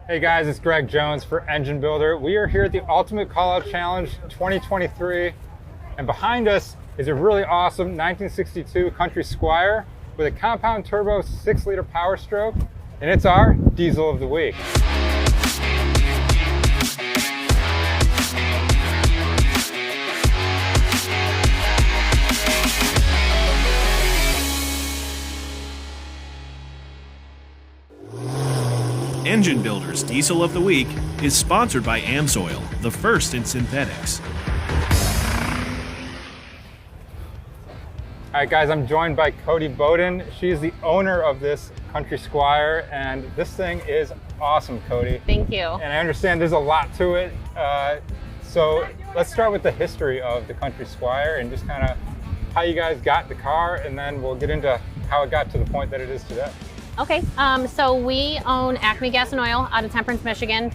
Hey guys, it's Greg Jones for Engine Builder. We are here at the Ultimate Callout Challenge 2023, and behind us is a really awesome 1962 Country Squire with a compound turbo 6-liter Powerstroke, and it's our diesel of the week. Engine Builder's Diesel of the Week is sponsored by AMSOIL, the first in synthetics. All right guys, I'm joined by Kodie Boden. She's the owner of this Country Squire, and this thing is awesome, Kodie. Thank you. And I understand there's a lot to it. So let's start with the history of the Country Squire and just kind of how you guys got the car, and then we'll get into how it got to the point that it is today. Okay, so we own Acme Gas and Oil out of Temperance, Michigan.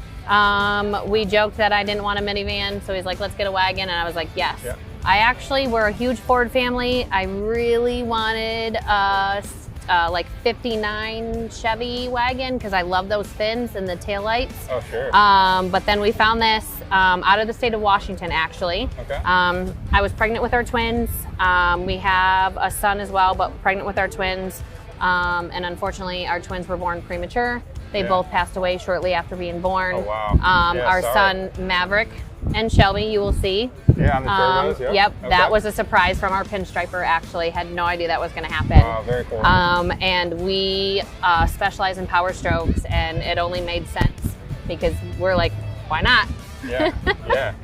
We joked that I didn't want a minivan, so he's like, let's get a wagon, and I was like, yes. Yeah. I actually, we're a huge Ford family. I really wanted a like 59 Chevy wagon because I love those fins and the taillights. Oh, sure. But then we found this out of the state of Washington, actually. Okay. I was pregnant with our twins. We have a son as well, but pregnant with our twins. And unfortunately, our twins were born premature. They both passed away shortly after being born. Oh, wow. Our son, Maverick, and Shelby, you will see. Yeah, on the turbos, Yep, okay. that was a surprise from our pinstriper, actually. Had no idea that was going to happen. Wow, very cool. And we specialize in power strokes, and it only made sense because we're like, why not? Yeah, yeah.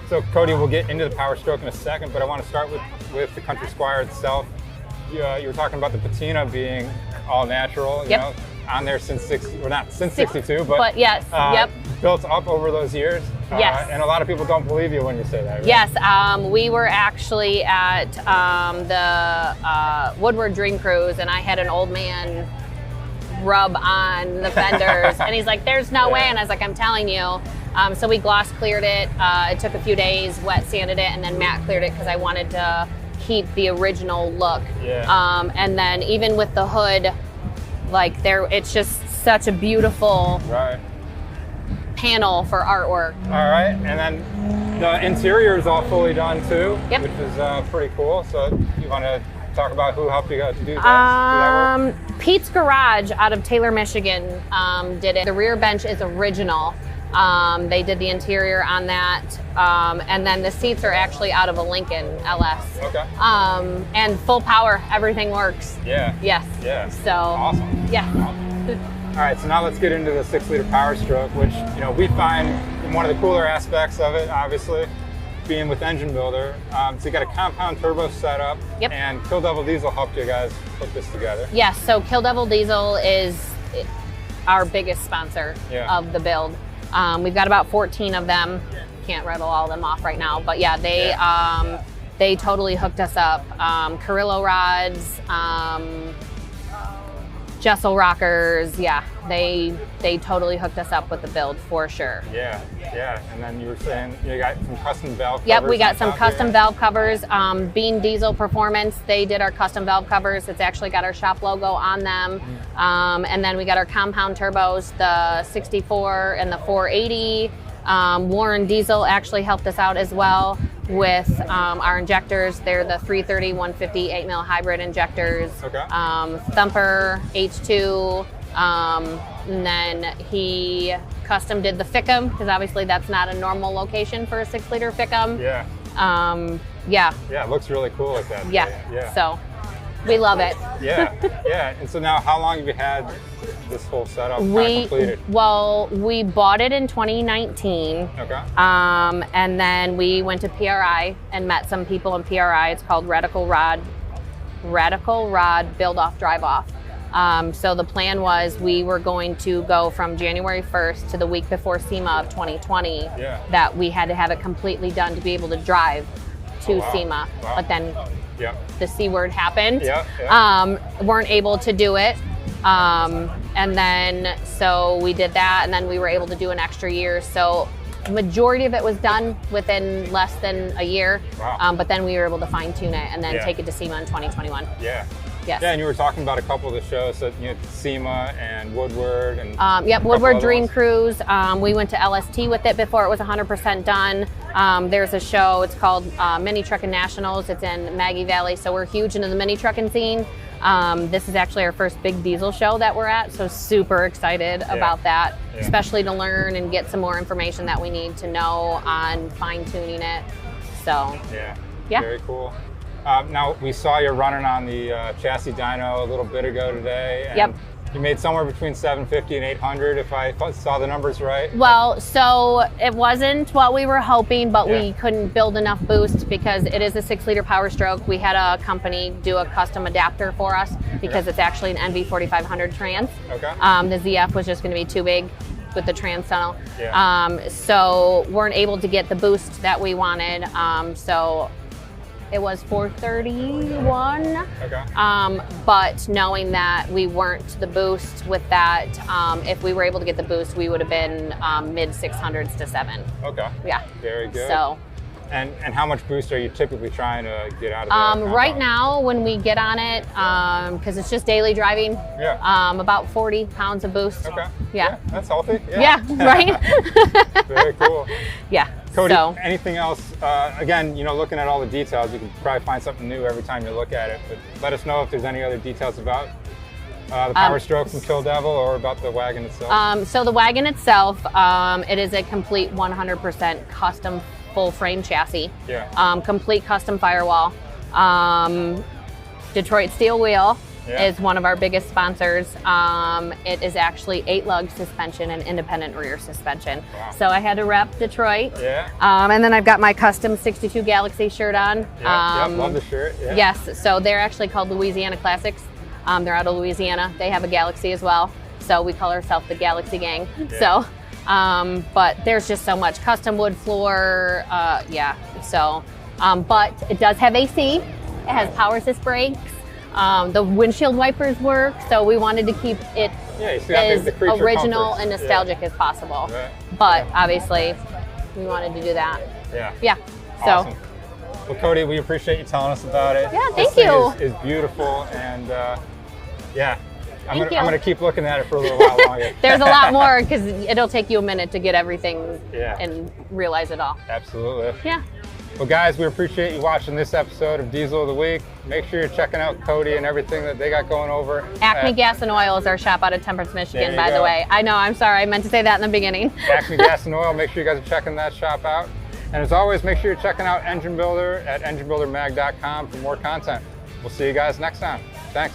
So, Kodie, we'll get into the power stroke in a second, but I want to start with the Country Squire itself. You were talking about the patina being all natural, you know, on there since not since 62, but yes, built up over those years. Yes. And a lot of people don't believe you when you say that, right? Yes, we were actually at the Woodward Dream Cruise, and I had an old man rub on the fenders, and he's like, there's no way, and I was like, I'm telling you. So we gloss cleared it. It took a few days, wet sanded it, and then matte cleared it because I wanted to keep the original look. Yeah. And then even with the hood, like it's just such a beautiful panel for artwork. All right, and then the interior is all fully done too, Yep. which is pretty cool. So you want to talk about who helped you guys do that? Do that work? Pete's Garage out of Taylor, Michigan did it. The rear bench is original. They did the interior on that, and then the seats are actually out of a Lincoln LS. Okay. And full power, everything works. Yeah. Yes. Yeah. So. Awesome. Yeah. Awesome. All right, so now let's get into the 6-liter Powerstroke, which we find one of the cooler aspects of it, obviously, being with Engine Builder. So you got a compound turbo setup, and Kill Devil Diesel helped you guys put this together. Yes. So Kill Devil Diesel is our biggest sponsor of the build. We've got about 14 of them. Can't rattle all of them off right now, but yeah, they totally hooked us up. Carrillo rods, Jessel rockers, yeah, they totally hooked us up with the build for sure. Yeah, yeah. And then you were saying you got some custom valve covers. Yep, we got some custom valve covers. Bean Diesel Performance, they did our custom valve covers. It's actually got our shop logo on them. And then we got our compound turbos, the 64 and the 480. Warren Diesel actually helped us out as well with our injectors. They're the 330, 150, 8mm hybrid injectors. Okay. Thumper, H2, and then he custom did the FICM, because obviously that's not a normal location for a 6-liter FICM. Yeah. Yeah, it looks really cool like that. Yeah. So we love it. Yeah, yeah. And so now, how long have you had this whole setup completed? Well, we bought it in 2019. Okay. And then we went to PRI and met some people in PRI. It's called Radical Rod Build Off Drive Off. So the plan was we were going to go from January 1st to the week before SEMA of 2020. That we had to have it completely done to be able to drive to SEMA. Wow. But then the C word happened. Weren't able to do it. And then, so we did that, and then we were able to do an extra year. So majority of it was done within less than a year. Wow. But then we were able to fine tune it and then take it to SEMA in 2021. Yeah. Yes. Yeah, and you were talking about a couple of the shows, so you know, SEMA and Woodward and yep, Woodward Dream Cruise. We went to LST with it before it was 100% done. There's a show, it's called Mini Truckin' Nationals. It's in Maggie Valley, so we're huge into the mini trucking scene. This is actually our first big diesel show that we're at, so super excited about that, especially to learn and get some more information that we need to know on fine-tuning it. So yeah. Very cool. Now, we saw you running on the chassis dyno a little bit ago today. And you made somewhere between 750 and 800, if I saw the numbers right. Well, so it wasn't what we were hoping, but we couldn't build enough boost because it is a 6-liter Powerstroke. We had a company do a custom adapter for us because it's actually an NV4500 trans. Okay. The ZF was just going to be too big with the trans tunnel. So weren't able to get the boost that we wanted. So it was 431. But knowing that we weren't the boost with that, if we were able to get the boost, we would have been mid 600s to 7. Yeah. Very good. So. And how much boost are you typically trying to get out of that? Right now, when we get on it, because it's just daily driving, about 40 pounds of boost. Yeah. That's healthy. Yeah, right? Very cool. Yeah. Kodie, so. Anything else? Again, you know, looking at all the details, you can probably find something new every time you look at it, but let us know if there's any other details about the Powerstroke from Kill Devil or about the wagon itself. So the wagon itself, it is a complete 100% custom full frame chassis. Complete custom firewall. Detroit Steel Wheel is one of our biggest sponsors. It is actually 8-lug suspension and independent rear suspension. So I had to rep Detroit. And then I've got my custom 62 Galaxy shirt on. Love the shirt. Yes, so they're actually called Louisiana Classics. They're out of Louisiana. They have a Galaxy as well. So we call ourselves the Galaxy Gang. So, but there's just so much custom wood floor. So, but it does have AC. It has power assist brakes. The windshield wipers work. So we wanted to keep it as original and nostalgic as possible. But obviously, we wanted to do that. Yeah. Awesome. So. Well, Kodie, we appreciate you telling us about it. Yeah, thank you. This thing is beautiful, and I'm gonna keep looking at it for a little while longer. There's a lot more because it'll take you a minute to get everything and realize it all. Absolutely. Yeah. Well, guys, we appreciate you watching this episode of Diesel of the Week. Make sure you're checking out Kodie and everything that they got going over. Acme Gas and Oil is our shop out of Temperance, Michigan, by the way. I know, I'm sorry, I meant to say that in the beginning. Acme Gas and Oil, make sure you guys are checking that shop out. And as always, make sure you're checking out Engine Builder at enginebuildermag.com for more content. We'll see you guys next time. Thanks.